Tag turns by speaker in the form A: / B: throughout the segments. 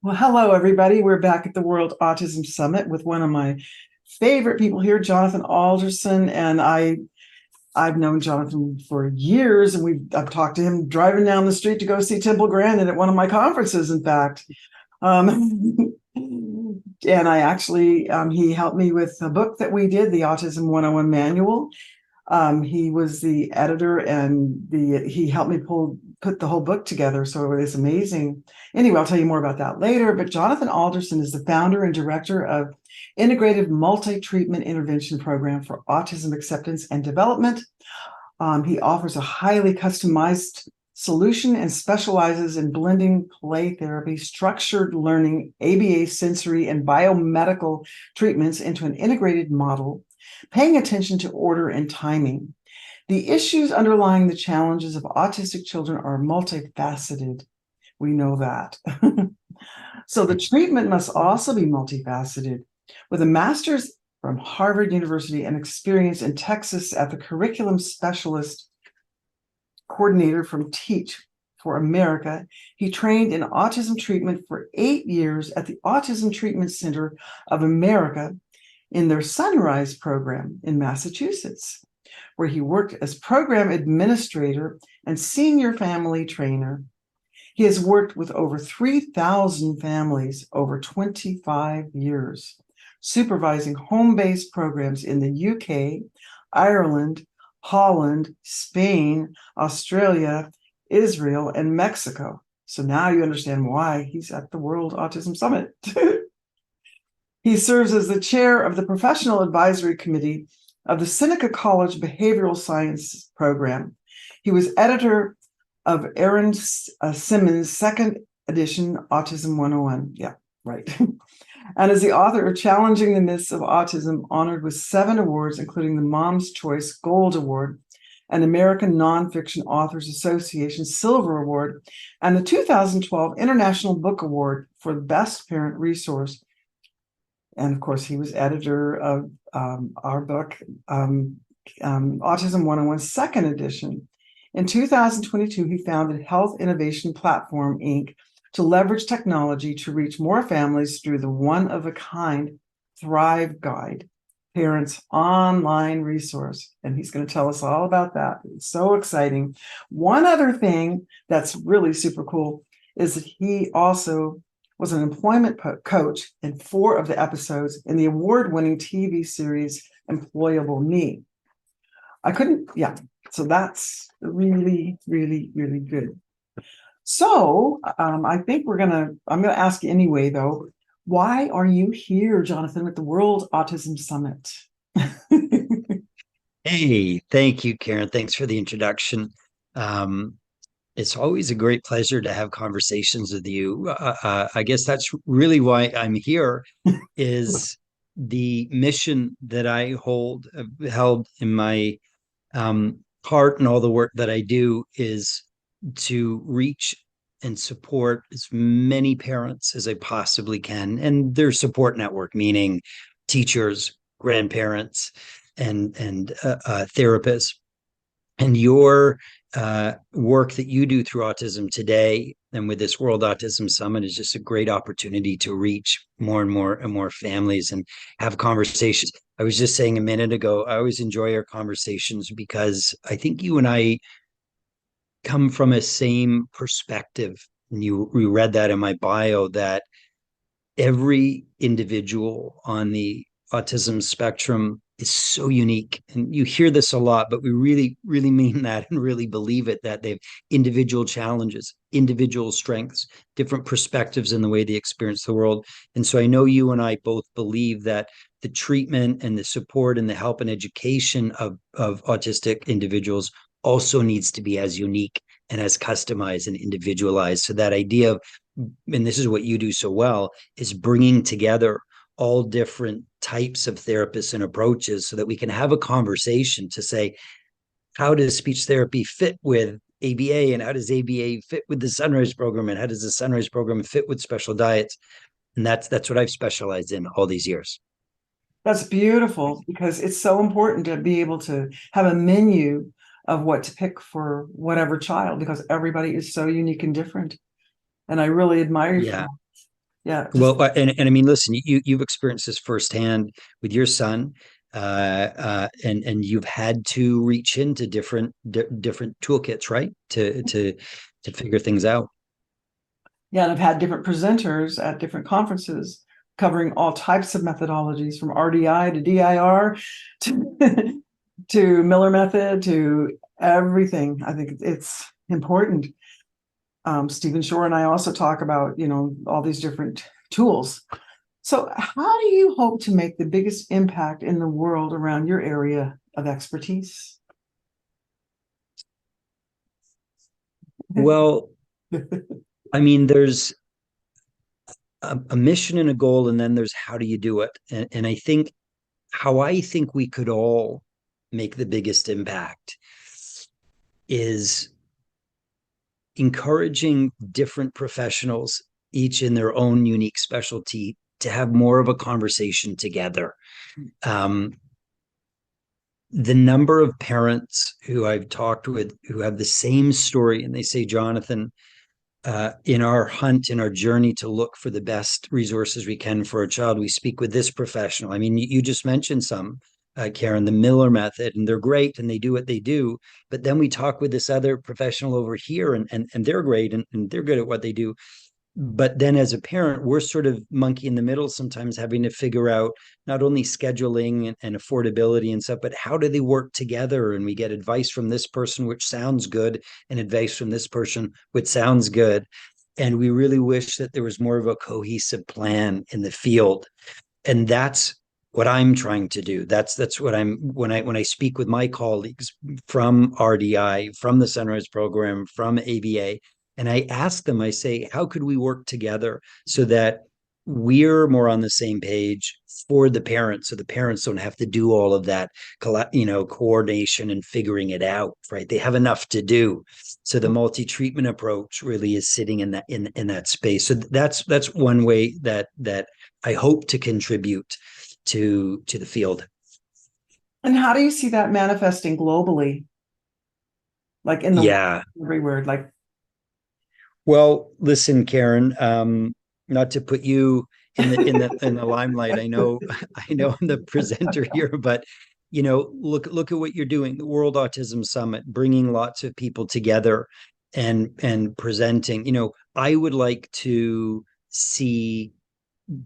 A: Well, hello, everybody. We're back at the World Autism Summit with one of my favorite people here, Jonathan Alderson. And I've known Jonathan for years, and I've talked to him driving down the street to go see Temple Grandin at one of my conferences, in fact. Um, and I actually, he helped me with a book that we did, the Autism 101 Manual. He was the editor, and he helped me put the whole book together. So it was amazing. Anyway, I'll tell you more about that later. But Jonathan Alderson is the founder and director of Integrative Multi-Treatment Intervention Program for Autism Acceptance and Development. He offers a highly customized solution and specializes in blending play therapy, structured learning, ABA sensory, and biomedical treatments into an integrated model, paying attention to order and timing. The issues underlying the challenges of autistic children are multifaceted. We know that. So the treatment must also be multifaceted. With a master's from Harvard University and experience in Texas at the curriculum specialist coordinator from Teach for America, he trained in autism treatment for 8 years at the Autism Treatment Center of America in their Sunrise program in Massachusetts, where he worked as program administrator and senior family trainer. He has worked with over 3,000 families over 25 years, supervising home-based programs in the UK, Ireland, Holland, Spain, Australia, Israel, and Mexico. So now you understand why he's at the World Autism Summit. He serves as the chair of the Professional Advisory Committee of the Seneca College Behavioral Science Program. He was editor of Aaron Simmons' second edition, Autism 101. Yeah, right. And is the author of Challenging the Myths of Autism, honored with 7 awards, including the Mom's Choice Gold Award, and American Nonfiction Authors Association Silver Award, and the 2012 International Book Award for the Best Parent Resource. And of course, he was editor of our book, Autism 101 second edition. In 2022, he founded Health Innovation Platform, Inc., to leverage technology to reach more families through the one-of-a-kind Thrive Guide, parents' online resource. And he's going to tell us all about that. It's so exciting. One other thing that's really super cool is that he also was an employment coach in 4 of the episodes in the award-winning TV series Employable Me. So that's really, really, really good. So I think I'm gonna ask you anyway, though, why are you here, Jonathan, at the World Autism Summit?
B: Hey, thank you, Karen. Thanks for the introduction. It's always a great pleasure to have conversations with you. I guess that's really why I'm here, is the mission that I held in my heart, and all the work that I do is to reach and support as many parents as I possibly can, and their support network, meaning teachers, grandparents, and therapists. And your work that you do through Autism Today and with this World Autism Summit is just a great opportunity to reach more and more families and have conversations. I was just saying a minute ago, I always enjoy our conversations because I think you and I come from a same perspective. And you read that in my bio, that every individual on the autism spectrum is so unique. And you hear this a lot, but we really, really mean that and really believe it, that they have individual challenges, individual strengths, different perspectives in the way they experience the world. And so I know you and I both believe that the treatment and the support and the help and education of autistic individuals also needs to be as unique and as customized and individualized. So that idea of, and this is what you do so well, is bringing together all different types of therapists and approaches so that we can have a conversation to say, how does speech therapy fit with ABA, and how does ABA fit with the Sunrise program, and how does the Sunrise program fit with special diets? And that's what I've specialized in all these years.
A: That's beautiful, because it's so important to be able to have a menu of what to pick for whatever child, because everybody is so unique and different. And I really admire you for
B: Yeah.
A: that. Yeah, just
B: Well, and I mean, listen, you've experienced this firsthand with your son, and you've had to reach into different toolkits, right, to figure things out.
A: yeah, and I've had different presenters at different conferences covering all types of methodologies from RDI to DIR to, to Miller method to everything. I think it's important. Stephen Shore and I also talk about, all these different tools. So how do you hope to make the biggest impact in the world around your area of expertise?
B: Well, I mean, there's a mission and a goal, and then there's how do you do it? And I think how I think we could all make the biggest impact is encouraging different professionals, each in their own unique specialty, to have more of a conversation together. Um, the number of parents who I've talked with who have the same story, and they say, Jonathan, in our hunt, in our journey to look for the best resources we can for a child, we speak with this professional. I mean, you just mentioned some, Karen, the Miller method, and they're great and they do what they do. But then we talk with this other professional over here, and they're great and they're good at what they do. But then as a parent, we're sort of monkey in the middle sometimes, having to figure out not only scheduling and affordability and stuff, but how do they work together? And we get advice from this person, which sounds good, and advice from this person, which sounds good. And we really wish that there was more of a cohesive plan in the field. And that's what I'm trying to do. That's what I'm when I speak with my colleagues from RDI, from the Sunrise program, from ABA, and I ask them, I say, how could we work together so that we're more on the same page for the parents, so the parents don't have to do all of that, coordination and figuring it out, right? They have enough to do. So the multi-treatment approach really is sitting in that space. So that's one way that I hope to contribute to the field.
A: And how do you see that manifesting globally? Like in the
B: Yeah.
A: every word, like
B: Well, listen, Karen, not to put you in the limelight. I know I'm the presenter here, but look at what you're doing, the World Autism Summit, bringing lots of people together and presenting. I would like to see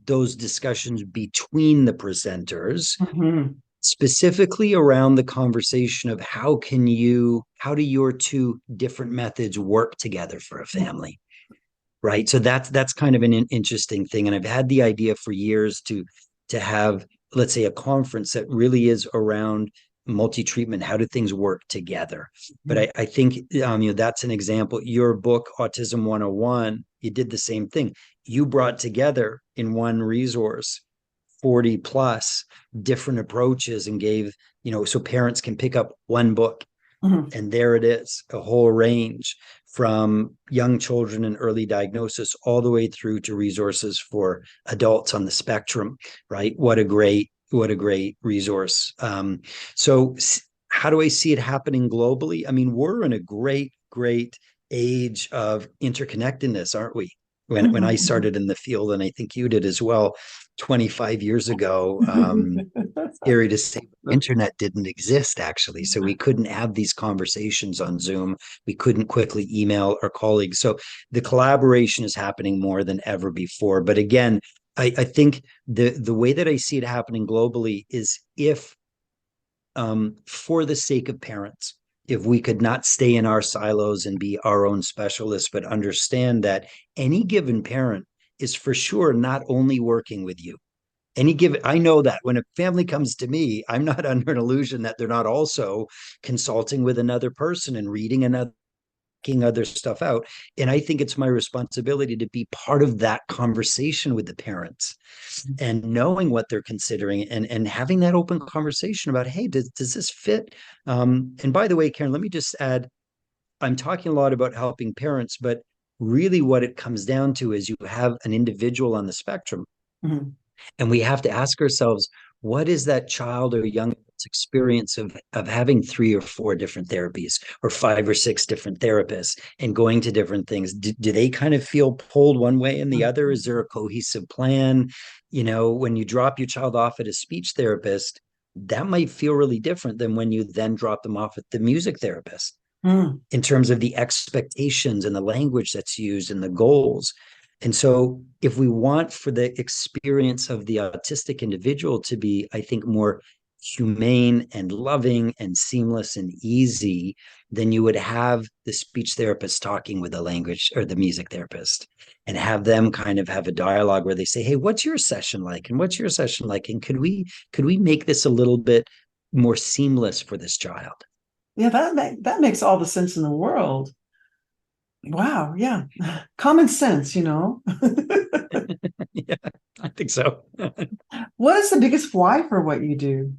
B: those discussions between the presenters,
A: mhm.
B: specifically around the conversation of how do your two different methods work together for a family, right? So that's kind of an interesting thing, and I've had the idea for years to have, let's say, a conference that really is around multi-treatment. How do things work together? But I think that's an example. Your book, Autism 101, you did the same thing. You brought together in one resource 40 plus different approaches and gave, so parents can pick up one book,
A: Mhm.
B: and there it is, a whole range from young children and early diagnosis all the way through to resources for adults on the spectrum, right? What a great resource. So how do I see it happening globally? I mean, we're in a great age of interconnectedness, aren't we? When I
A: Mhm.
B: started in the field, and I think you did as well, 25 years ago, scary to say, internet didn't exist actually, so we couldn't have these conversations on Zoom. We couldn't quickly email our colleagues. So the collaboration is happening more than ever before. But again, I think the way that I see it happening globally is if, for the sake of parents, if we could not stay in our silos and be our own specialists, but understand that any given parent is for sure not only working with you. I know that when a family comes to me, I'm not under an illusion that they're not also consulting with another person and reading another, other stuff out. And I think it's my responsibility to be part of that conversation with the parents and knowing what they're considering, and having that open conversation about, hey, does this fit? And by the way, Karen, let me just add, I'm talking a lot about helping parents, but really what it comes down to is you have an individual on the spectrum,
A: Mhm.
B: and we have to ask ourselves, what is that child or young child's experience of having 3 or 4 different therapies or 5 or 6 different therapists and going to different things, do they kind of feel pulled one way and the other? Is there a cohesive plan? When you drop your child off at a speech therapist, that might feel really different than when you then drop them off at the music therapist
A: Mm.
B: in terms of the expectations and the language that's used and the goals. And so, if we want for the experience of the autistic individual to be, I think, more humane and loving and seamless and easy, then you would have the speech therapist talking with the language or the music therapist and have them kind of have a dialogue where they say, hey, what's your session like? And what's your session like? And could we make this a little bit more seamless for this child?
A: Yeah, that makes all the sense in the world. Wow, yeah. Common sense, you know.
B: Yeah, I think so.
A: What is the biggest why for what you do?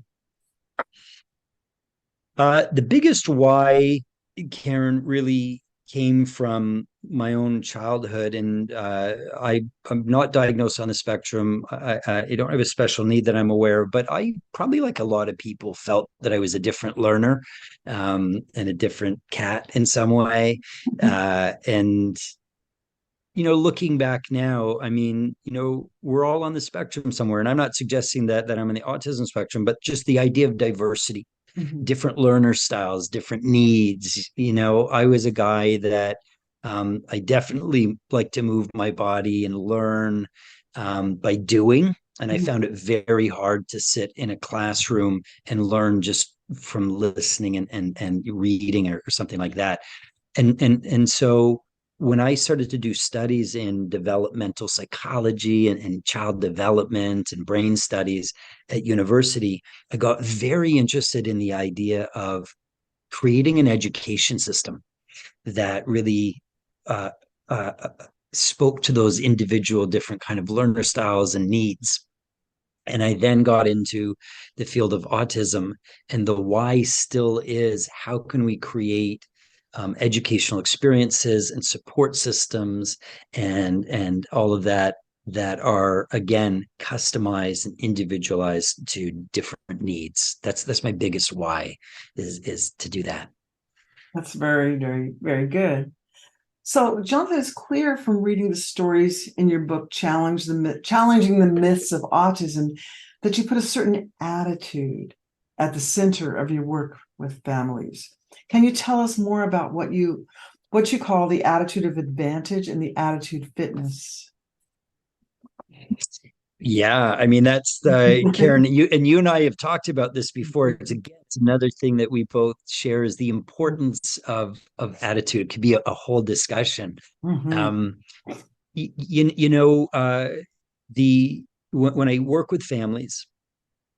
B: The biggest why, Karen, really came from my own childhood, and I'm not diagnosed on the spectrum. I don't have a special need that I'm aware of, but I probably, like a lot of people, felt that I was a different learner, and a different cat in some way. And looking back now, I mean, we're all on the spectrum somewhere, and I'm not suggesting that I'm on the autism spectrum, but just the idea of diversity,
A: Mhm.
B: different learner styles, different needs. I was a guy that I definitely like to move my body and learn by doing. And I
A: Mhm.
B: found it very hard to sit in a classroom and learn just from listening and reading or something like that. And so when I started to do studies in developmental psychology and child development and brain studies at university, I got very interested in the idea of creating an education system that really uh, uh, spoke to those individual different kind of learner styles and needs. And I then got into the field of autism, and the why still is, how can we create educational experiences and support systems and all of that are, again, customized and individualized to different needs. That's my biggest why, is to do that.
A: That's very, very, very good. So, Jonathan, it's clear from reading the stories in your book, Challenging the Myths of Autism, that you put a certain attitude at the center of your work with families. Can you tell us more about what you call the attitude of advantage and the attitude fitness?
B: Yeah, I mean, that's the Karen, you and I have talked about this before. It's another thing that we both share, is the importance of attitude. It could be a whole discussion.
A: Mhm.
B: Um, you know, the when I work with families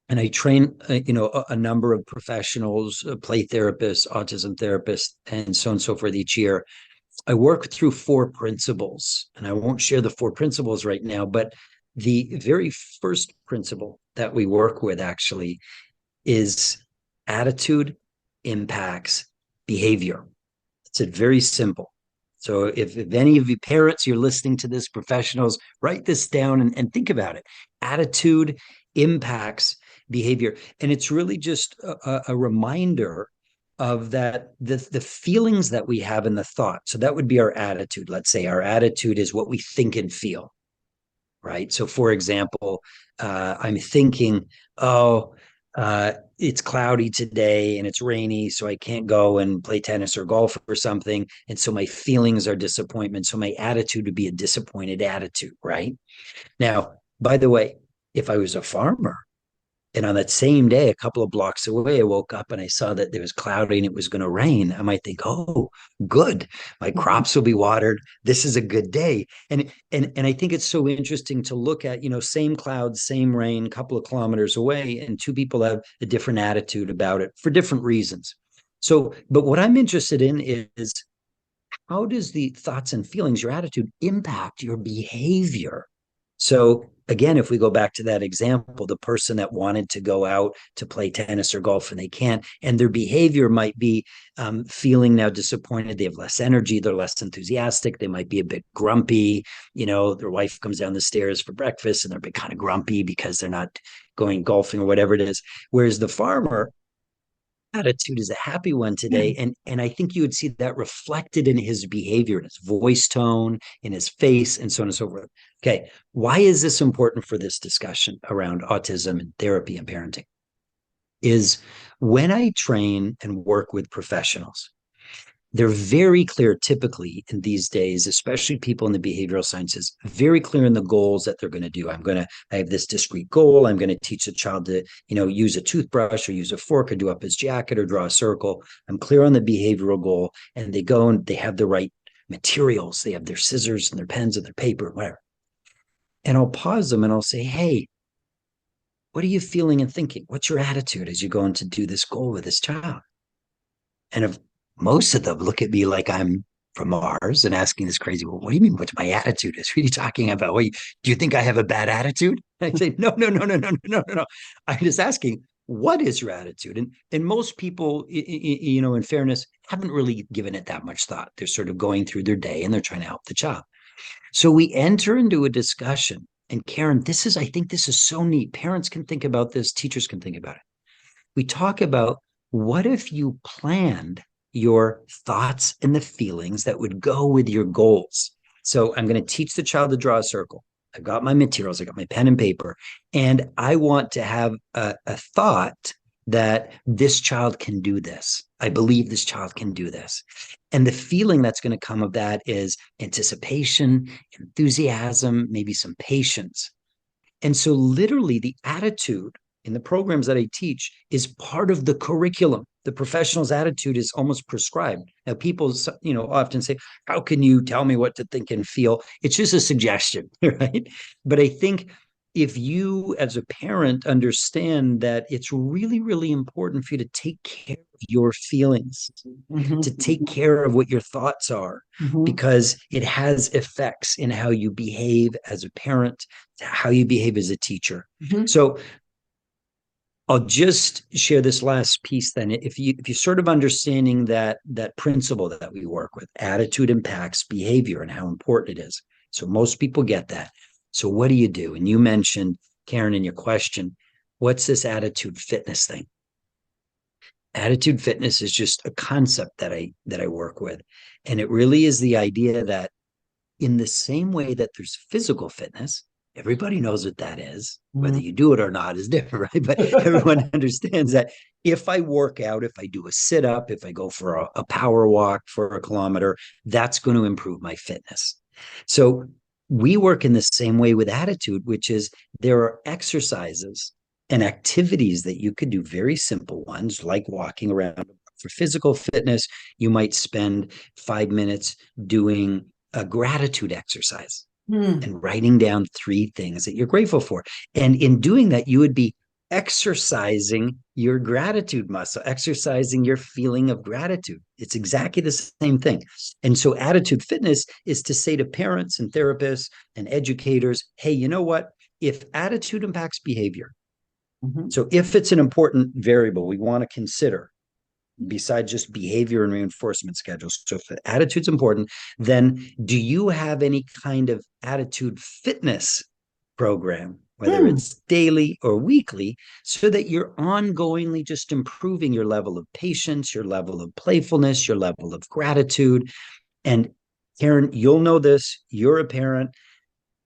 B: and I train, a number of professionals, play therapists, autism therapists, and so on and so forth each year, I work through 4 principles, and I won't share the 4 principles right now, but the very first principle that we work with actually is attitude impacts behavior. It's very simple. So if any of you parents, you're listening to this, professionals, write this down and think about it. Attitude impacts behavior. And it's really just a reminder of that, the feelings that we have and the thought. So that would be our attitude. Let's say our attitude is what we think and feel, right? So, for example, I'm thinking, oh, it's cloudy today and it's rainy, so I can't go and play tennis or golf or something. And so my feelings are disappointment. So my attitude would be a disappointed attitude, right? Now, by the way, if I was a farmer, and on that same day, a couple of blocks away, I woke up and I saw that there was cloudy and it was going to rain. I might think, oh, good. My crops will be watered. This is a good day. And I think it's so interesting to look at, same clouds, same rain, a couple of kilometers away, and two people have a different attitude about it for different reasons. So, but what I'm interested in is, how does the thoughts and feelings, your attitude, impact your behavior? So again, if we go back to that example, the person that wanted to go out to play tennis or golf and they can't, and their behavior might be feeling now disappointed. They have less energy. They're less enthusiastic. They might be a bit grumpy. Their wife comes down the stairs for breakfast and they're a bit kind of grumpy because they're not going golfing or whatever it is. Whereas the farmer attitude is a happy one today. And I think you would see that reflected in his behavior, in his voice tone, in his face, and so on and so forth. Okay, why is this important for this discussion around autism and therapy and parenting? Is when I train and work with professionals, they're very clear typically in these days, especially people in the behavioral sciences, very clear in the goals that they're going to do. I have this discrete goal. I'm going to teach a child to, use a toothbrush or use a fork or do up his jacket or draw a circle. I'm clear on the behavioral goal, and they go and they have the right materials. They have their scissors and their pens and their paper, whatever. And I'll pause them and I'll say, hey, what are you feeling and thinking? What's your attitude as you go in to do this goal with this child? And if most of them look at me like I'm from Mars and asking this crazy, well, what do you mean? What's my attitude is? What are you talking about? Wait, do you think I have a bad attitude? I say, no. I'm just asking, what is your attitude? And most people, in fairness, haven't really given it that much thought. They're sort of going through their day and they're trying to help the child. So we enter into a discussion. And Karen, I think this is so neat. Parents can think about this, teachers can think about it. We talk about, what if you planned your thoughts and the feelings that would go with your goals? So I'm going to teach the child to draw a circle. I've got my materials, I got my pen and paper, and I want to have a thought that this child can do this. I believe this child can do this. And the feeling that's going to come of that is anticipation, enthusiasm, maybe some patience. And so literally the attitude in the programs that I teach is part of the curriculum. The professional's attitude is almost prescribed. Now, people, often say, how can you tell me what to think and feel? It's just a suggestion, right? But I think if you, as a parent, understand that it's really, really important for you to take care of your feelings, to take care of what your thoughts are, because it has effects in how you behave as a parent, how you behave as a teacher. So I'll just share this last piece then. If you sort of understanding that principle that we work with, attitude impacts behavior and how important it is. So most people get that. So what do you do? And you mentioned, Karen, in your question, what's this attitude fitness thing? Attitude fitness is just a concept that I work with. And it really is the idea that in the same way that there's physical fitness, everybody knows what that is. Whether you do it or not is different, right? But everyone understands that if I work out, if I do a sit-up, if I go for a power walk for a kilometer, that's going to improve my fitness. So we work in the same way with attitude, which is there are exercises and activities that you could do, very simple ones like walking around. For physical fitness, you might spend 5 minutes doing a gratitude exercise and writing down 3 things that you're grateful for. And in doing that, you would be exercising your gratitude muscle, exercising your feeling of gratitude. It's exactly the same thing. And so attitude fitness is to say to parents and therapists and educators, hey, you know what? If attitude impacts behavior, so if it's an important variable we want to consider, besides just behavior and reinforcement schedules. So if attitude's important, then do you have any kind of attitude fitness program, whether it's daily or weekly, so that you're ongoingly just improving your level of patience, your level of playfulness, your level of gratitude? And Karen, you'll know this, you're a parent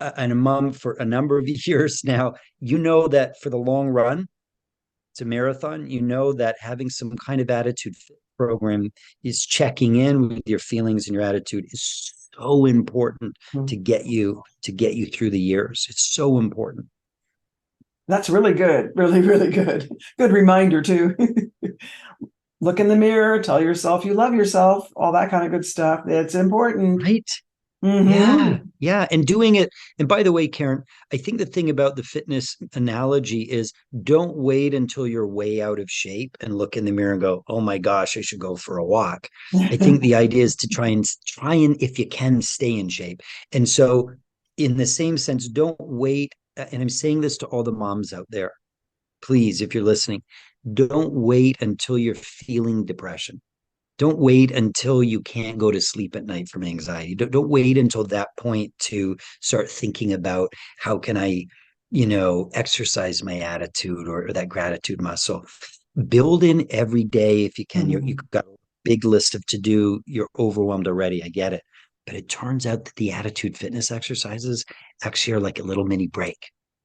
B: and a mom for a number of years now. You know that for the long run, it's a marathon. You know that having some kind of attitude program is checking in with your feelings and your attitude is so important to get you through the years. It's so important.
A: That's really good. Really, really good. Good reminder too. Look in the mirror, tell yourself you love yourself, all that kind of good stuff. It's important.
B: Right. Yeah. And doing it. And by the way, Karen, I think the thing about the fitness analogy is don't wait until you're way out of shape and look in the mirror and go, oh my gosh, I should go for a walk. I think the idea is to try and, if you can, stay in shape. And so in the same sense, don't wait. And I'm saying this to all the moms out there, please, if you're listening, don't wait until you're feeling depression. Don't wait until you can't go to sleep at night from anxiety. Don't wait until that point to start thinking about how can I exercise my attitude or that gratitude muscle. Build in every day if you can. You've got a big list of to do. You're overwhelmed already. I get it. But it turns out that the attitude fitness exercises actually are like a little mini break,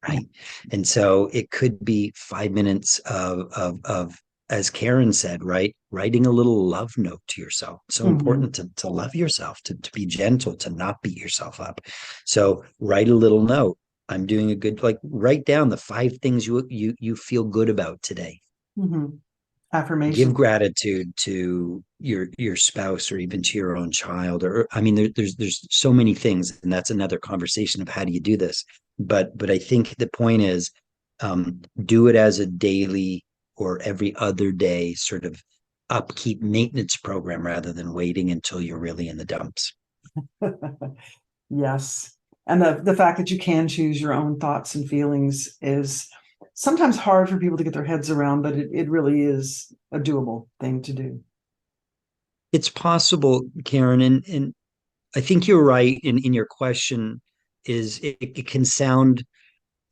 B: right? And so it could be 5 minutes of as Karen said, right? Writing a little love note to yourself. So important to love yourself, to be gentle, to not beat yourself up. So write a little note. I'm doing a good, like write down the 5 things you feel good about today. Give
A: Affirmation.
B: gratitude to your spouse or even to your own child. Or I mean, there's so many things, and that's another conversation of how do you do this. But I think the point is, do it as a daily or every other day sort of upkeep maintenance program rather than waiting until you're really in the dumps.
A: Yes. And the fact that you can choose your own thoughts and feelings is sometimes hard for people to get their heads around, but it really is a doable thing to do.
B: It's possible, Karen, and I think you're right in your question is it can sound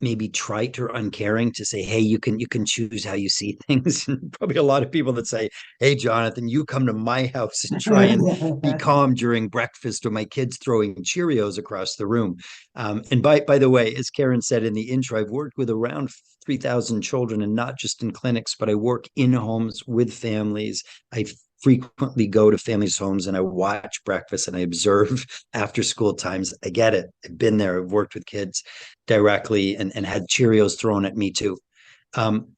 B: maybe trite or uncaring to say, hey, you can choose how you see things. And probably a lot of people that say, hey, Jonathan, you come to my house and try and be calm during breakfast or my kids throwing Cheerios across the room. And by the way, as Karen said in the intro, I've worked with around 3,000 children, and not just in clinics, but I work in homes with families. I frequently go to families' homes and I watch breakfast and I observe after school times. I get it. I've been there. I've worked with kids directly and had Cheerios thrown at me too.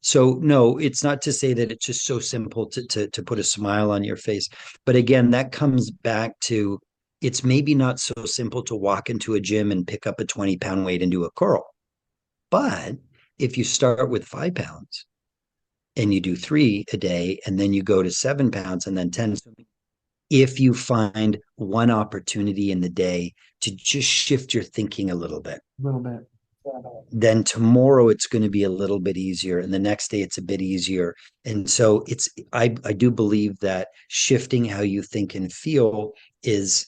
B: So no, it's not to say that it's just so simple to put a smile on your face. But again, that comes back to it's maybe not so simple to walk into a gym and pick up a 20-pound weight and do a curl. But if you start with 5 pounds and you do 3 a day, and then you go to 7 pounds and then 10, if you find one opportunity in the day to just shift your thinking a little bit,
A: A little bit.
B: then tomorrow it's going to be a little bit easier, and the next day it's a bit easier. And so I do believe that shifting how you think and feel is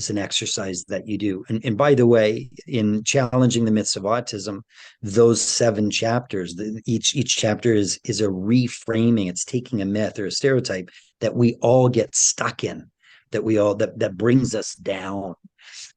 B: an exercise that you do. And by the way, in challenging the myths of autism, those 7 chapters, each chapter is a reframing. It's taking a myth or a stereotype that we all get stuck in, that brings us down.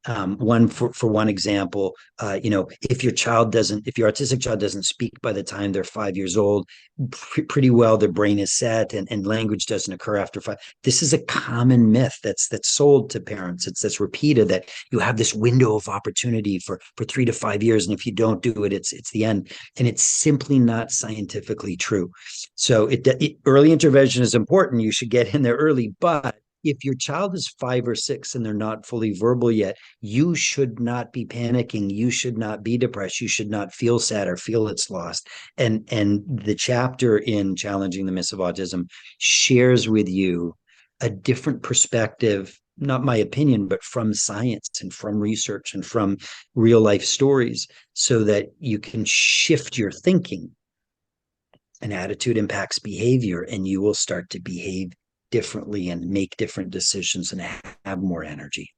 B: One for one example, if your autistic child doesn't speak by the time they're 5 years old, pretty well their brain is set and language doesn't occur after 5. This is a common myth that's sold to parents. That's repeated, that you have this window of opportunity for 3 to 5 years, and if you don't do it, it's the end. And it's simply not scientifically true. So early intervention is important. You should get in there early, but if your child is 5 or 6 and they're not fully verbal yet, you should not be panicking. You should not be depressed. You should not feel sad or feel it's lost. And the chapter in Challenging the Myths of Autism shares with you a different perspective, not my opinion, but from science and from research and from real life stories, so that you can shift your thinking. An attitude impacts behavior, and you will start to behave differently and make different decisions and have more energy.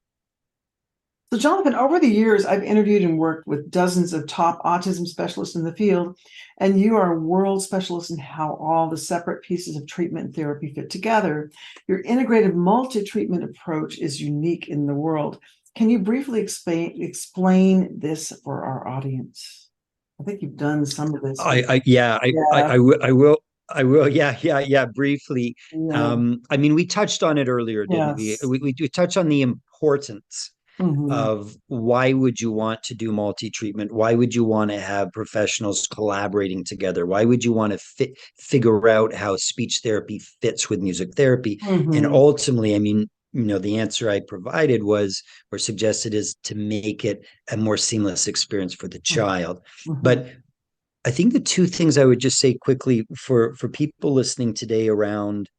A: So, Jonathan, over the years, I've interviewed and worked with dozens of top autism specialists in the field, and you are a world specialist in how all the separate pieces of treatment and therapy fit together. Your integrated multi-treatment approach is unique in the world. Can you briefly explain this for our audience? I think you've done some of this.
B: I will. Yeah, briefly.
A: Yeah.
B: I mean, we touched on it earlier, didn't we?
A: Yes.
B: We touched on the importance
A: Mhm.
B: of why would you want to do multi-treatment? Why would you want to have professionals collaborating together? Why would you want to figure out how speech therapy fits with music therapy? And
A: Mhm.
B: ultimately, I mean, the answer I provided was, or suggested, is to make it a more seamless experience for the child.
A: Mhm.
B: But I think the two things I would just say quickly for people listening today around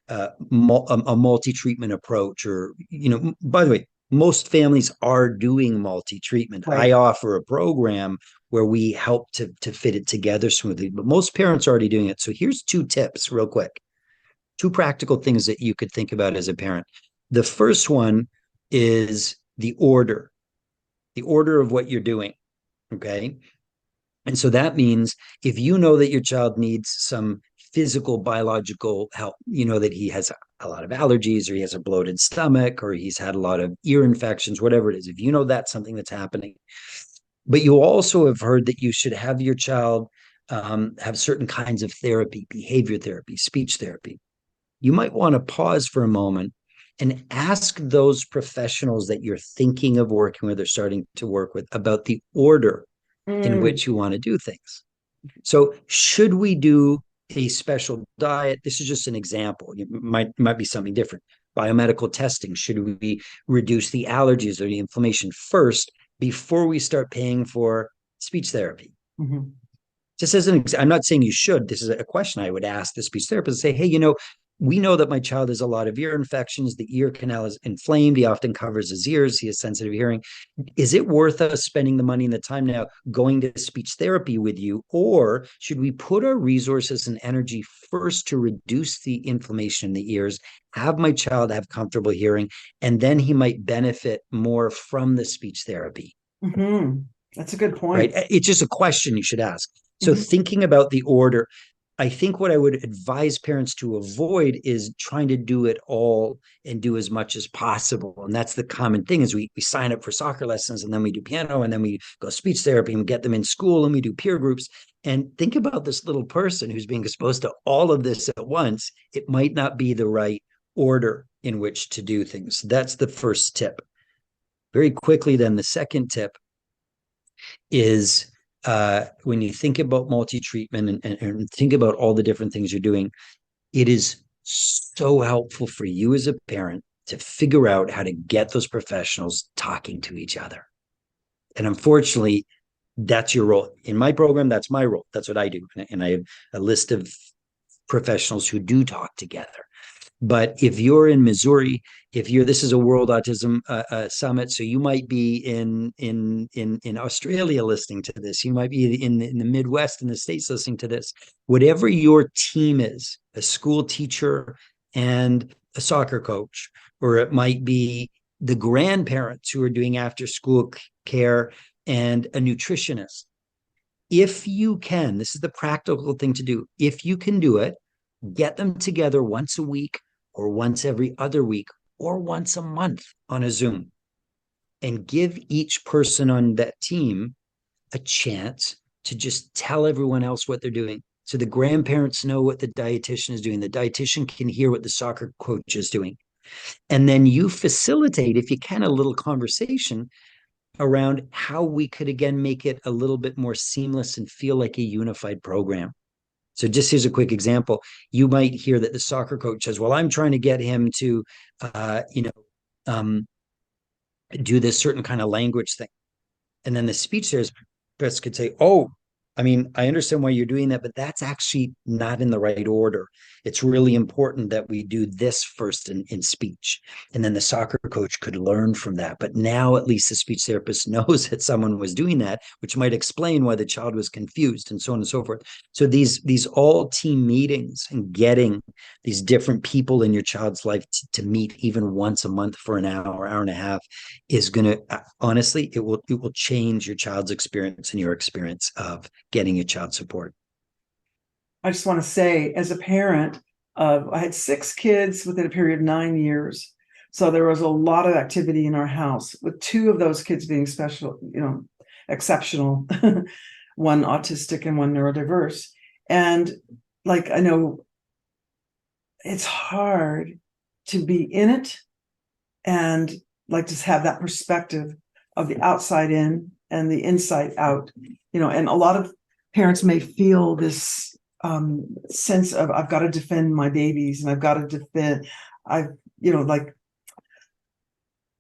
B: a multi-treatment approach, or by the way, most families are doing multi-treatment.
A: Right.
B: I offer a program where we help to fit it together smoothly, but most parents are already doing it. So here's 2 tips real quick, 2 practical things that you could think about as a parent. The first one is the order of what you're doing. Okay. And so that means if you know that your child needs some physical biological help, you know that he has a lot of allergies, or he has a bloated stomach, or he's had a lot of ear infections, whatever it is, if you know that's something that's happening. But you also have heard that you should have your child have certain kinds of therapy, behavior therapy, speech therapy. You might want to pause for a moment and ask those professionals that you're thinking of working with or starting to work with about the order in
A: Mm,
B: which you want to do things. So, should we do a special diet? This is just an example. It might be something different. Biomedical testing. Should we reduce the allergies or the inflammation first before we start paying for speech therapy?
A: mhm.
B: Just as an I'm not saying you should. This is a question I would ask the speech therapist. Say, hey, we know that my child has a lot of ear infections. The ear canal is inflamed. He often covers his ears. He has sensitive hearing. Is it worth us spending the money and the time now going to speech therapy with you? Or should we put our resources and energy first to reduce the inflammation in the ears, have my child have comfortable hearing, and then he might benefit more from the speech therapy?
A: Mhm. That's a good
B: Right?
A: point.
B: It's just a question you should ask. So,
A: Mhm.
B: thinking about the order, I think what I would advise parents to avoid is trying to do it all and do as much as possible. And that's the common thing is we sign up for soccer lessons, and then we do piano, and then we go speech therapy, and we get them in school, and we do peer groups. And think about this little person who's being exposed to all of this at once. It might not be the right order in which to do things. That's the first tip. Very quickly, then, the second tip is when you think about multi-treatment and think about all the different things you're doing, it is so helpful for you as a parent to figure out how to get those professionals talking to each other. And unfortunately, that's your role. In my program, that's my role. That's what I do. And I have a list of professionals who do talk together. But if you're in Missouri, if you're this is a World Autism Summit, so you might be in Australia listening to this. You might be in the Midwest in the States listening to this. Whatever your team is, a school teacher and a soccer coach, or it might be the grandparents who are doing after school care and a nutritionist. If you can, this is the practical thing to do. If you can do it, get them together once a week or once every other week or once a month on a Zoom and give each person on that team a chance to just tell everyone else what they're doing. So the grandparents know what the dietitian is doing. The dietitian can hear what the soccer coach is doing. And then you facilitate, if you can, a little conversation around how we could again make it a little bit more seamless and feel like a unified program. So just here's a quick example. You might hear that the soccer coach says, well, I'm trying to get him to, um, do this certain kind of language thing. And then the speech therapist could say, oh, I mean, I understand why you're doing that, but that's actually not in the right order. It's really important that we do this first in speech. And then the soccer coach could learn from that. But now at least the speech therapist knows that someone was doing that, which might explain why the child was confused and so on and so forth. So these all team meetings and getting these different people in your child's life to meet even once a month for an hour and a half is going to honestly it will change your child's experience and your experience of getting your child support.
A: I just want to say, as a parent, I had 6 kids within a period of 9 years. So there was a lot of activity in our house, with 2 of those kids being special, exceptional, one autistic and one neurodiverse. And like, I know it's hard to be in it and like just have that perspective of the outside in and the inside out, and a lot of parents may feel this sense of I've got to defend my babies and I've got to defend, I've,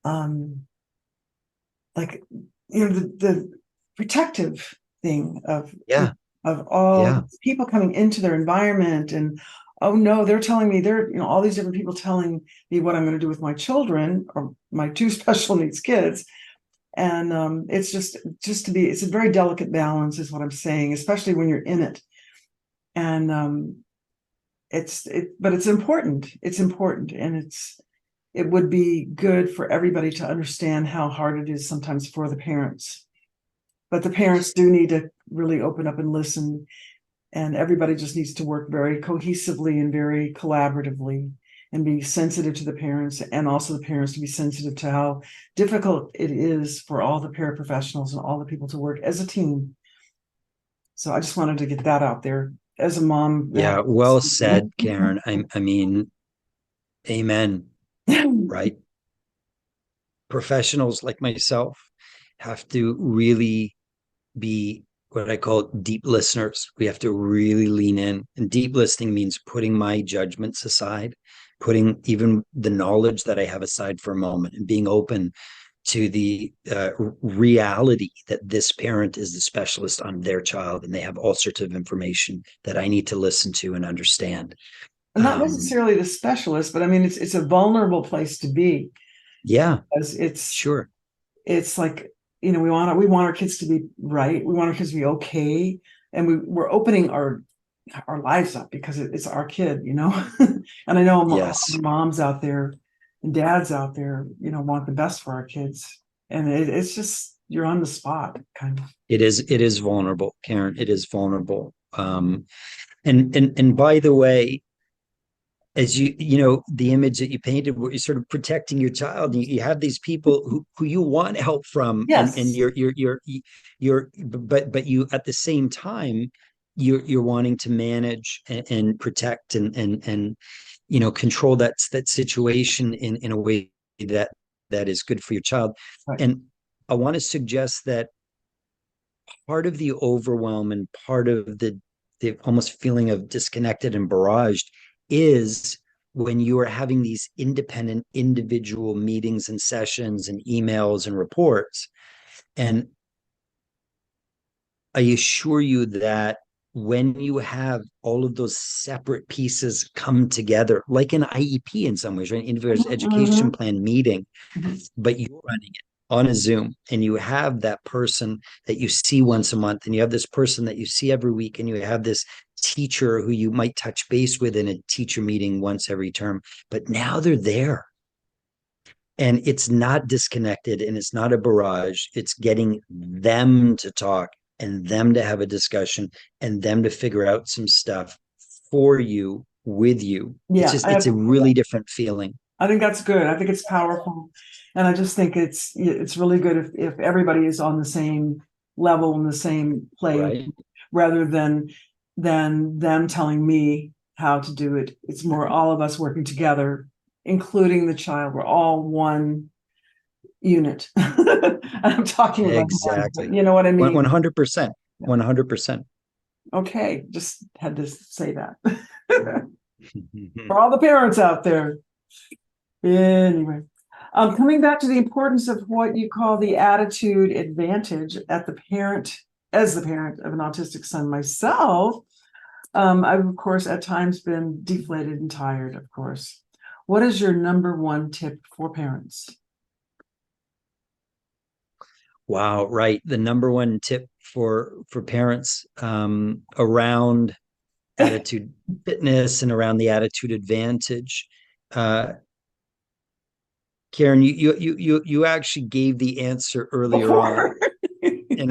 A: um, like, the protective thing of,
B: Yeah,
A: of all
B: yeah,
A: people coming into their environment and, oh no, they're telling me all these different people telling me what I'm going to do with my children or my 2 special needs kids. And it's just it's a very delicate balance is what I'm saying, especially when you're in it. And but it's important. It's important. And it would be good for everybody to understand how hard it is sometimes for the parents. but the parents do need to really open up and listen, and everybody just needs to work very cohesively and very collaboratively and be sensitive to the parents, and also the parents to be sensitive to how difficult it is for all the paraprofessionals and all the people to work as a team. So I just wanted to get that out there as a mom.
B: Yeah, well said, Karen. I mean, amen, right? Professionals like myself have to really be what I call deep listeners. We have to really lean in. And deep listening means putting my judgments aside, putting even the knowledge that I have aside for a moment, and being open to the reality that this parent is the specialist on their child, and they have all sorts of information that I need to listen to and understand.
A: Not necessarily the specialist, but I mean, it's a vulnerable place to be.
B: Yeah,
A: because
B: sure.
A: It's like, we want our kids to be right. We want our kids to be okay. And we're opening our lives up because it's our kid, and I know
B: Yes,
A: moms out there and dads out there, want the best for our kids. And it's just, you're on the spot kind of.
B: it is vulnerable, Karen. It is vulnerable. And by the way, as the image that you painted where you're sort of protecting your child, you have these people who you want help from, and
A: Yes.
B: you're but you at the same time you're wanting to manage and protect and control that situation in a way that is good for your child.
A: Right.
B: And I want to suggest that part of the overwhelm and part of the almost feeling of disconnected and barraged is when you are having these independent individual meetings and sessions and emails and reports. And I assure you that when you have all of those separate pieces come together, like an IEP in some ways, right? Individual education plan meeting, but you're running it on a Zoom, and you have that person that you see once a month, and you have this person that you see every week, and you have this teacher who you might touch base with in a teacher meeting once every term, but now they're there. And it's not disconnected and it's not a barrage. It's getting them to talk and them to have a discussion and them to figure out some stuff for you, with you.
A: Yeah,
B: It's a really different feeling.
A: I think that's good. I think it's powerful. And I just think it's really good if everybody is on the same level in the same place,
B: Right.
A: rather than them telling me how to do it. It's more all of us working together, including the child. We're all one unit. I'm talking about one,
B: Exactly.
A: but you know what I mean?
B: 100%. 100%.
A: Okay, just had to say that. For all the parents out there. Anyway, coming back to the importance of what you call the attitude advantage as the parent of an autistic son myself, I've of course at times been deflated and tired, of course. What is your number one tip for parents?
B: Wow, right. The number one tip for parents around attitude fitness and around the attitude advantage. Karen, you actually gave the answer earlier on. And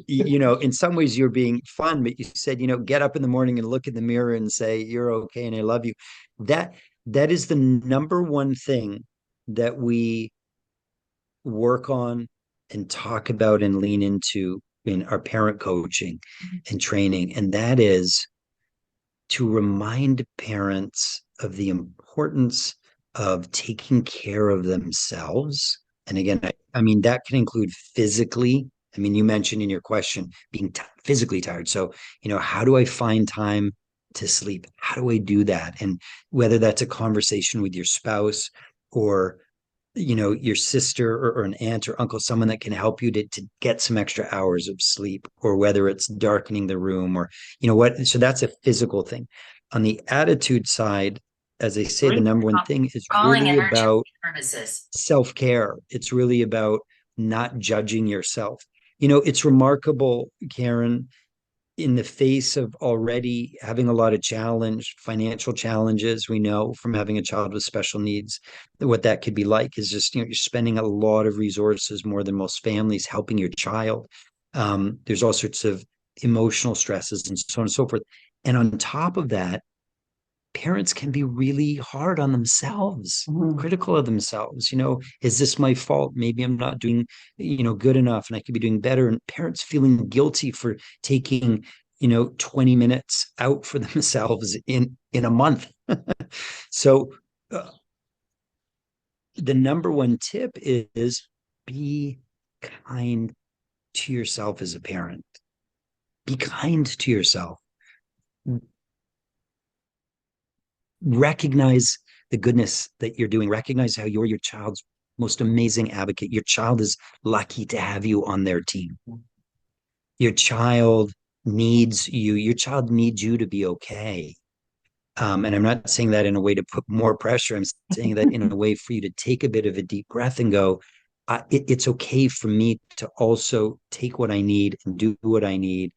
B: in some ways you're being fun, but you said, get up in the morning and look in the mirror and say, you're okay and I love you. That is the number one thing that we work on and talk about and lean into in our parent coaching and training. And that is to remind parents of the importance of taking care of themselves. And again, I mean, that can include physically. I mean, you mentioned in your question being physically tired. So, how do I find time to sleep? How do I do that? And whether that's a conversation with your spouse or your sister or an aunt or uncle, someone that can help you to get some extra hours of sleep, or whether it's darkening the room or what. So that's a physical thing. On the attitude side, as I say, the number one thing is really about self-care. It's really about not judging yourself. It's remarkable, Karen, in the face of already having a lot of financial challenges, we know from having a child with special needs, what that could be like is just, you're spending a lot of resources, more than most families, helping your child. There's all sorts of emotional stresses and so on and so forth. And on top of that, parents can be really hard on themselves,
A: Mhm.
B: critical of themselves. Is this my fault? Maybe I'm not doing, good enough and I could be doing better. And parents feeling guilty for taking, 20 minutes out for themselves in a month. So uh, the number one tip is be kind to yourself as a parent. Be kind to yourself. Recognize the goodness that you're doing. Recognize how you're your child's most amazing advocate. Your child is lucky to have you on their team. Your child needs you. Your child needs you to be okay. And I'm not saying that in a way to put more pressure. I'm saying that in a way for you to take a bit of a deep breath and go, it's okay for me to also take what I need and do what I need,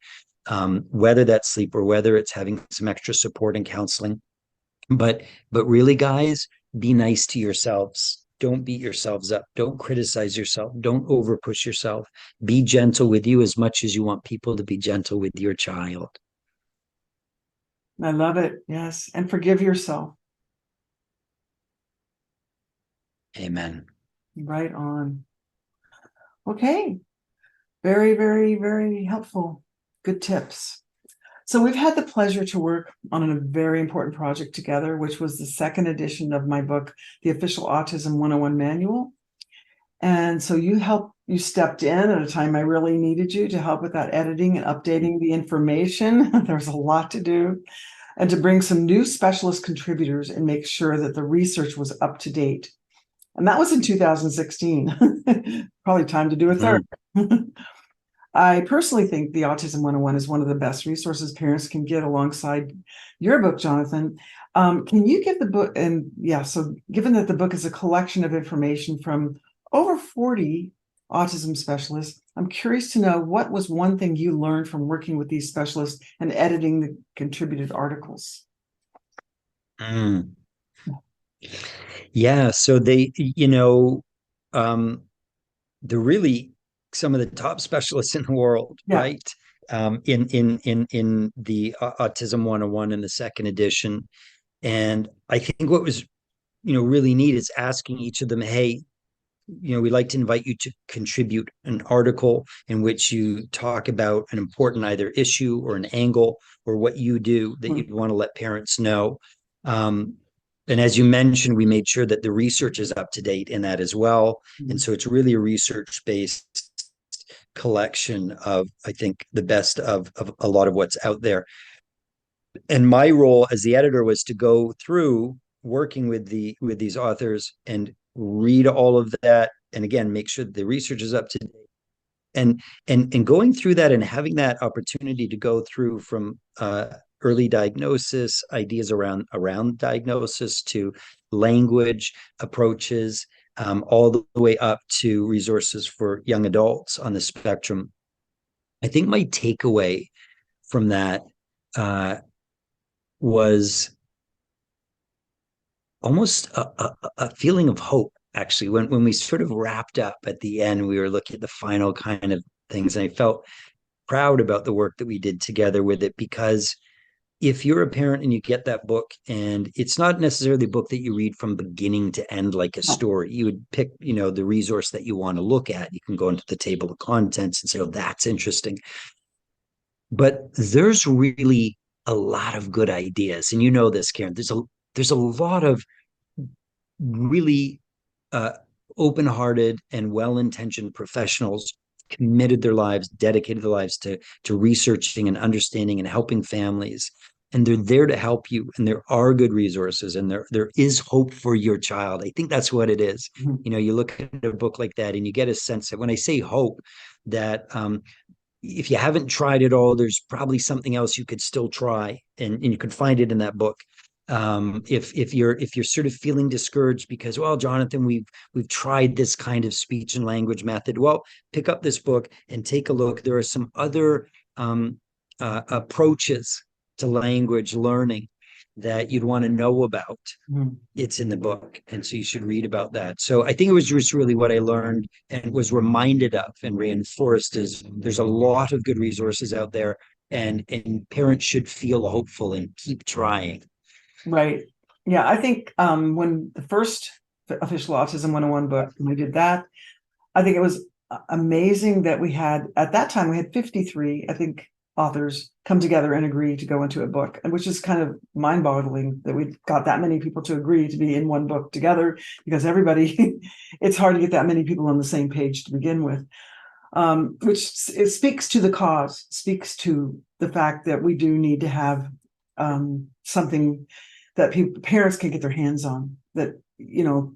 B: whether that's sleep or whether it's having some extra support and counseling. But really, guys, be nice to yourselves. Don't beat yourselves up. Don't criticize yourself. Don't over push yourself. Be gentle with you as much as you want people to be gentle with your child.
A: I love it. Yes. And forgive yourself.
B: Amen.
A: Right on. Okay. Very, very, very helpful. Good tips. So we've had the pleasure to work on a very important project together, which was the second edition of my book, The Official Autism 101 Manual. And so you stepped in at a time I really needed you to help with that editing and updating the information. There's a lot to do. And to bring some new specialist contributors and make sure that the research was up to date. And that was in 2016. Probably time to do a third. I personally think the Autism 101 is one of the best resources parents can get alongside your book, Jonathan. Can you give the book, and yeah, so given that the book is a collection of information from over 40 autism specialists, I'm curious to know what was one thing you learned from working with these specialists and editing the contributed articles?
B: Mm. Yeah. So um, they're really some of the top specialists in the world,
A: Yeah.
B: right? In the Autism 101 in the second edition. And I think what was, really neat is asking each of them, hey, we'd like to invite you to contribute an article in which you talk about an important either issue or an angle or what you do that you'd want to let parents know. Um, and as you mentioned, we made sure that the research is up to date in that as well. And so it's really a research based collection of, I think, the best of a lot of what's out there. And my role as the editor was to go through working with these authors and read all of that, and again make sure the research is up to date, and going through that and having that opportunity to go through from early diagnosis, ideas around diagnosis, to language approaches, all the way up to resources for young adults on the spectrum. I think my takeaway from that uh, was almost a feeling of hope. Actually, when we sort of wrapped up at the end, we were looking at the final kind of things, and I felt proud about the work that we did together with it, because if you're a parent and you get that book, and it's not necessarily a book that you read from beginning to end like a story, you would pick the resource that you want to look at. You can go into the table of contents and say, oh, that's interesting. But there's really a lot of good ideas, and this, Karen. There's a lot of really uh, open-hearted and well-intentioned professionals committed their lives, dedicated their lives to researching and understanding and helping families. And they're there to help you. And there are good resources, and there is hope for your child. I think that's what it is. You look at a book like that and you get a sense that when I say hope, that if you haven't tried it all, there's probably something else you could still try, and you could find it in that book. If you're sort of feeling discouraged because, well, Jonathan, we've tried this kind of speech and language method, well, pick up this book and take a look. There are some other approaches to language learning that you'd want to know about,
A: Mhm.
B: it's in the book. And so you should read about that. So I think it was just really what I learned and was reminded of and reinforced is there's a lot of good resources out there, and parents should feel hopeful and keep trying.
A: Right. Yeah, I think when the first official Autism 101 book, when we did that, I think it was amazing that we had, at that time, we had 53, I think, authors come together and agree to go into a book, and which is kind of mind-boggling that we got that many people to agree to be in one book together, because everybody, it's hard to get that many people on the same page to begin with. Which it speaks to the cause, speaks to the fact that we do need to have something that parents can get their hands on, that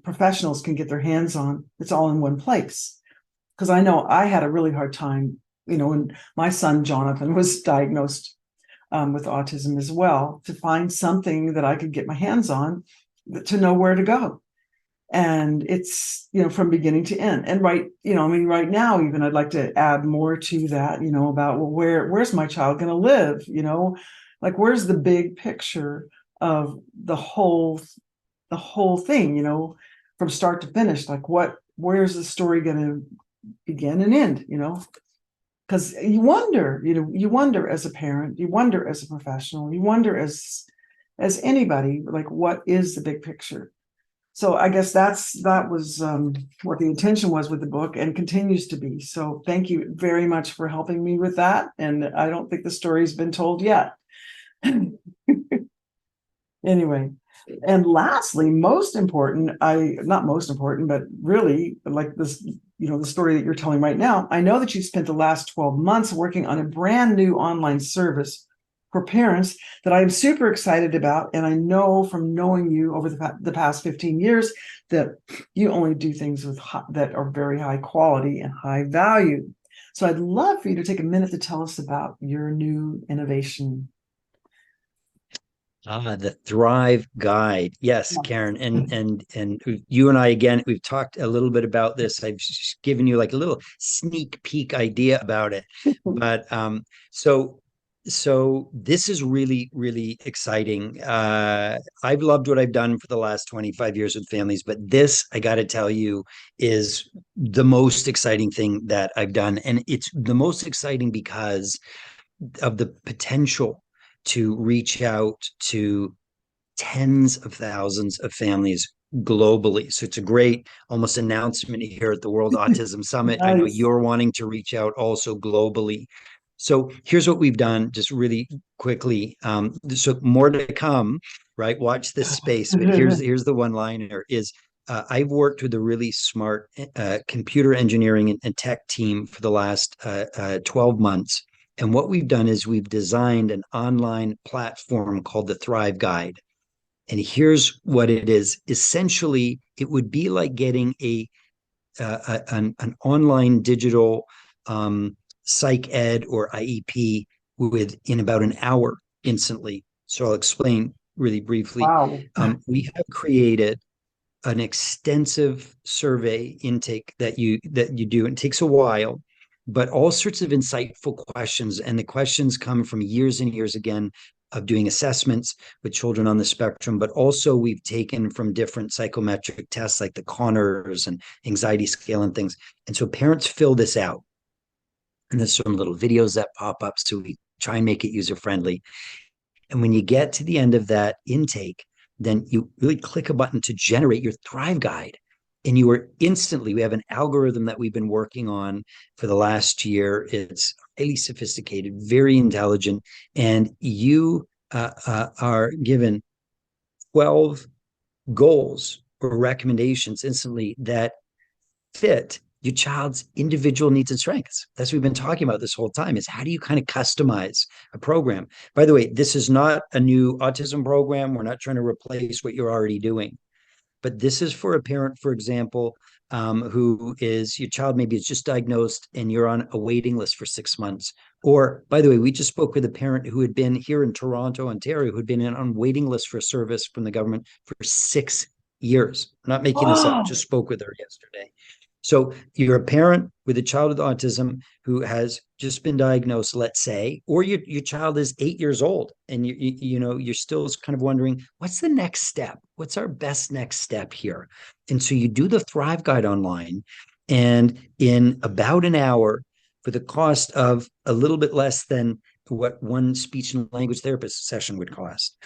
A: professionals can get their hands on. It's all in one place. Because I know I had a really hard time, when my son Jonathan was diagnosed with autism as well, to find something that I could get my hands on, to know where to go. And it's, from beginning to end. And right now, even I'd like to add more to that, about, well, where's my child going to live? Like, where's the big picture of the whole thing, from start to finish? Like, where's the story going to begin and end? Because you wonder as a parent, you wonder as a professional, you wonder as anybody, like, what is the big picture? So I guess that was what the intention was with the book, and continues to be. So thank you very much for helping me with that. And I don't think the story's been told yet. Anyway, and lastly, not most important, but really, like this, the story that you're telling right now, I know that you spent the last 12 months working on a brand new online service for parents that I am super excited about. And I know from knowing you over the past 15 years that you only do things that are very high quality and high value. So I'd love for you to take a minute to tell us about your new innovation.
B: The Thrive Guide. Yes, Karen. And you and I, again, we've talked a little bit about this. I've just given you like a little sneak peek idea about it. But so this is really, really exciting. I've loved what I've done for the last 25 years with families, but this, I got to tell you, is the most exciting thing that I've done. And it's the most exciting because of the potential to reach out to tens of thousands of families globally. So it's a great almost announcement here at the World Autism Summit. I know
A: Nice.
B: you're wanting to reach out also globally. So here's what we've done, just really quickly. So more to come, right? Watch this space. But here's the one liner is I've worked with a really smart computer engineering and tech team for the last 12 months. And what we've done is we've designed an online platform called the Thrive Guide. And here's what it is. Essentially, it would be like getting an online digital psych ed or IEP in about an hour instantly. So I'll explain really briefly.
A: Wow.
B: We have created an extensive survey intake that you do. It takes a while, but all sorts of insightful questions. And the questions come from years and years again of doing assessments with children on the spectrum, but also we've taken from different psychometric tests like the Conners and anxiety scale and things. And so parents fill this out. And there's some little videos that pop up. So we try and make it user friendly. And when you get to the end of that intake, then you really click a button to generate your Thrive Guide. And you are instantly, we have an algorithm that we've been working on for the last year. It's highly sophisticated, very intelligent. And you are given 12 goals or recommendations instantly that fit your child's individual needs and strengths. That's what we've been talking about this whole time, is how do you kind of customize a program? By the way, this is not a new autism program. We're not trying to replace what you're already doing. But this is for a parent, for example, who is, your child maybe is just diagnosed and you're on a waiting list for 6 months. Or, by the way, we just spoke with a parent who had been here in Toronto, Ontario, who had been on waiting list for service from the government for 6 years. I'm not making this up,
A: Oh,
B: just spoke with her yesterday. So you're a parent with a child with autism who has just been diagnosed, let's say, or your child is 8 years old, and you're still kind of wondering, what's the next step? What's our best next step here? And so you do the Thrive Guide online, and in about an hour, for the cost of a little bit less than what one speech and language therapist session would cost,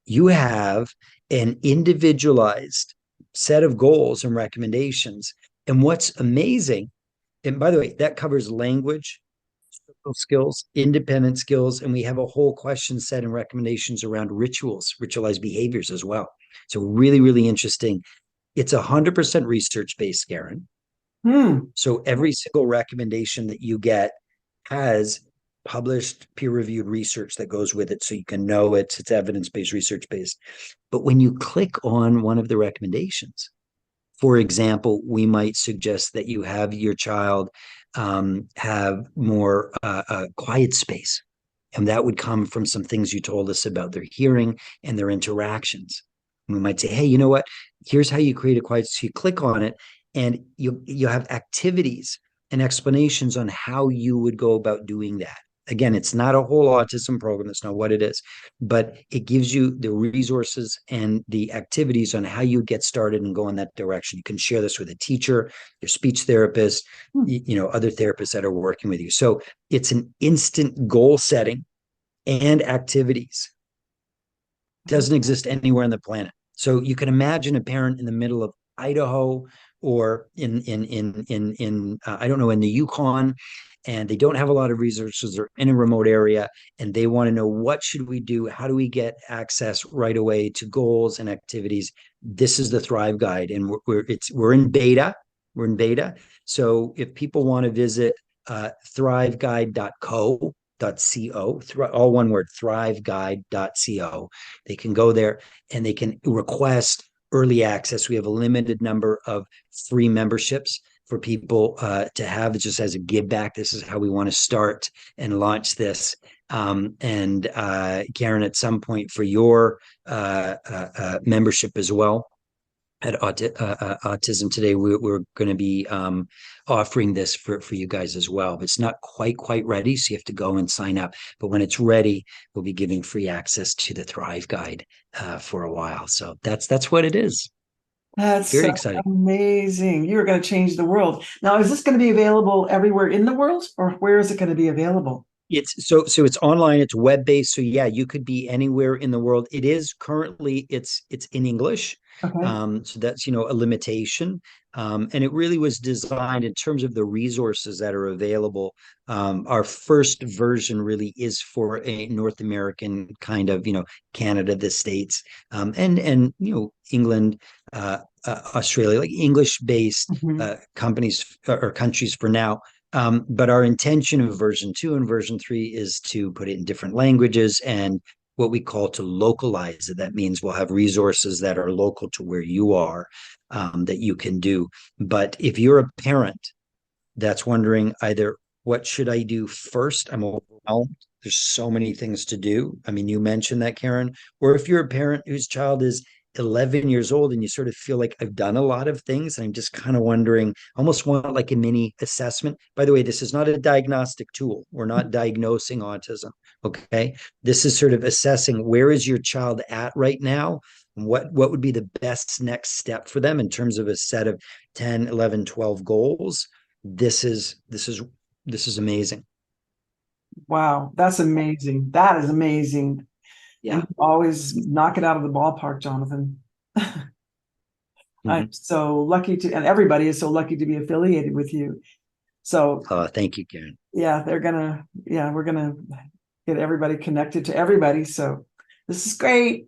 B: you have an individualized set of goals and recommendations. And what's amazing, and by the way, that covers language, social skills, independent skills, and we have a whole question set and recommendations around rituals, ritualized behaviors as well. So really, really interesting. It's 100% research based, Karen.
A: Hmm.
B: So every single recommendation that you get has published peer-reviewed research that goes with it, so you can know it's evidence-based, research-based. But when you click on one of the recommendations, for example, we might suggest that you have your child have more quiet space. And that would come from some things you told us about their hearing and their interactions. And we might say, hey, you know what? Here's how you create a quiet. So you click on it, and you have activities and explanations on how you would go about doing that. Again, it's not a whole autism program. That's not what it is, but it gives you the resources and the activities on how you get started and go in that direction. You can share this with a teacher, your speech therapist, other therapists that are working with you. So it's an instant goal setting and activities. Doesn't exist anywhere on the planet. So you can imagine a parent in the middle of Idaho or in I don't know, in the Yukon, and they don't have a lot of resources, or in a remote area, and they want to know, what should we do? How do we get access right away to goals and activities? This is the Thrive Guide, and we're in beta. We're in beta. So if people want to visit thriveguide.co, all one word, thriveguide.co, they can go there and they can request early access. We have a limited number of free memberships for people to have, just as a give back. This is how we want to start and launch this. And Karen, at some point for your membership as well, at Autism Today, we're going to be offering this for you guys as well. But it's not quite ready, so you have to go and sign up. But when it's ready, we'll be giving free access to the Thrive Guide for a while. So that's what it is.
A: That's
B: Very
A: so
B: exciting.
A: amazing. You're going to change the world. Now, is this going to be available everywhere in the world, or where is it going to be available?
B: So it's online, it's web-based. So yeah, you could be anywhere in the world. It is currently it's in English.
A: Okay.
B: So that's a limitation. And it really was designed in terms of the resources that are available. Our first version really is for a North American kind of, Canada, the States, and England, Australia, like English-based
A: Mhm.
B: companies or countries for now. But our intention of version 2 and version 3 is to put it in different languages and what we call to localize it. That means we'll have resources that are local to where you are, that you can do. But if you're a parent that's wondering either, what should I do first? I'm overwhelmed. There's so many things to do. I mean, you mentioned that, Karen. Or if you're a parent whose child is 11 years old and you sort of feel like, I've done a lot of things and I'm just kind of wondering, almost want like a mini assessment. By the way, this is not a diagnostic tool. We're not diagnosing autism. Okay. This is sort of assessing, where is your child at right now? What would be the best next step for them in terms of a set of 10, 11, 12 goals? This is amazing.
A: Wow, that's amazing. That is amazing. And
B: Yeah.
A: you always knock it out of the ballpark, Jonathan. I'm
B: Mhm.
A: so lucky to, and everybody is so lucky to be affiliated with you. So
B: Thank you, Karen.
A: yeah, we're gonna get everybody connected to everybody. So this is great.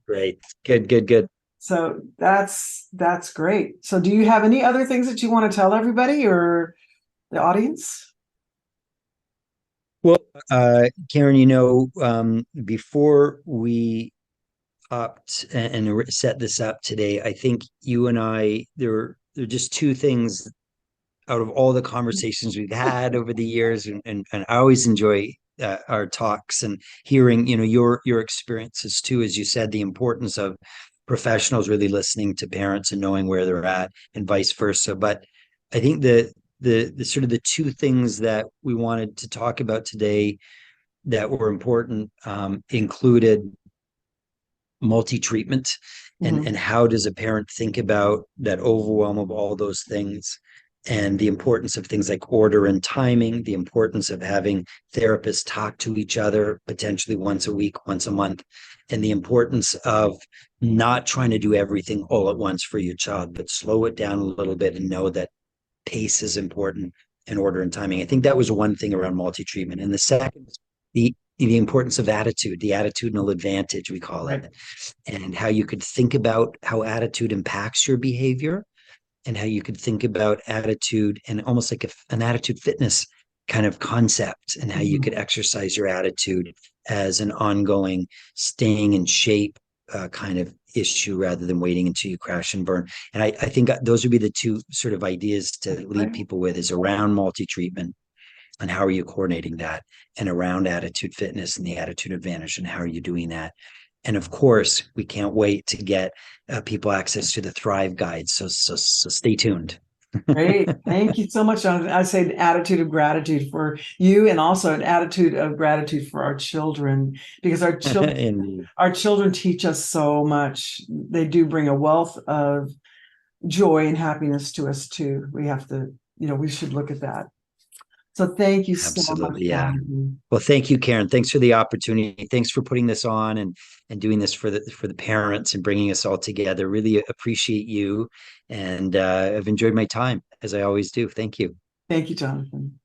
B: Great. Good.
A: So that's great. So do you have any other things that you want to tell everybody or the audience?
B: Well, Karen, before we opt and set this up today, I think you and I, there are just two things out of all the conversations we've had over the years, and I always enjoy our talks and hearing, your experiences too. As you said, the importance of professionals really listening to parents and knowing where they're at, and vice versa. But I think the sort of the two things that we wanted to talk about today that were important included multi-treatment
A: Mhm.
B: and how does a parent think about that overwhelm of all those things, and the importance of things like order and timing, the importance of having therapists talk to each other potentially once a week, once a month, and the importance of not trying to do everything all at once for your child, but slow it down a little bit and know that pace is important, and order and timing. I think that was one thing around multi-treatment. And the second, the importance of attitude, the attitudinal advantage, we call
A: Right.
B: it, and how you could think about how attitude impacts your behavior, and how you could think about attitude and almost like an attitude fitness kind of concept, and how you
A: Mhm.
B: could exercise your attitude as an ongoing staying in shape kind of issue rather than waiting until you crash and burn. And I think those would be the two sort of ideas to leave
A: Right.
B: people with, is around multi-treatment and how are you coordinating that, and around attitude fitness and the attitude advantage and how are you doing that. And of course, we can't wait to get people access to the Thrive Guide. So stay tuned.
A: Great. Thank you so much, Jonathan. I say an attitude of gratitude for you and also an attitude of gratitude for our children because
B: Indeed.
A: our children teach us so much. They do bring a wealth of joy and happiness to us too. We have to, we should look at that. So thank you so much,
B: Absolutely. Yeah.
A: Jonathan.
B: Well, thank you, Karen. Thanks for the opportunity. Thanks for putting this on and doing this for the parents and bringing us all together. Really appreciate you, and I've enjoyed my time as I always do. Thank you.
A: Thank you, Jonathan.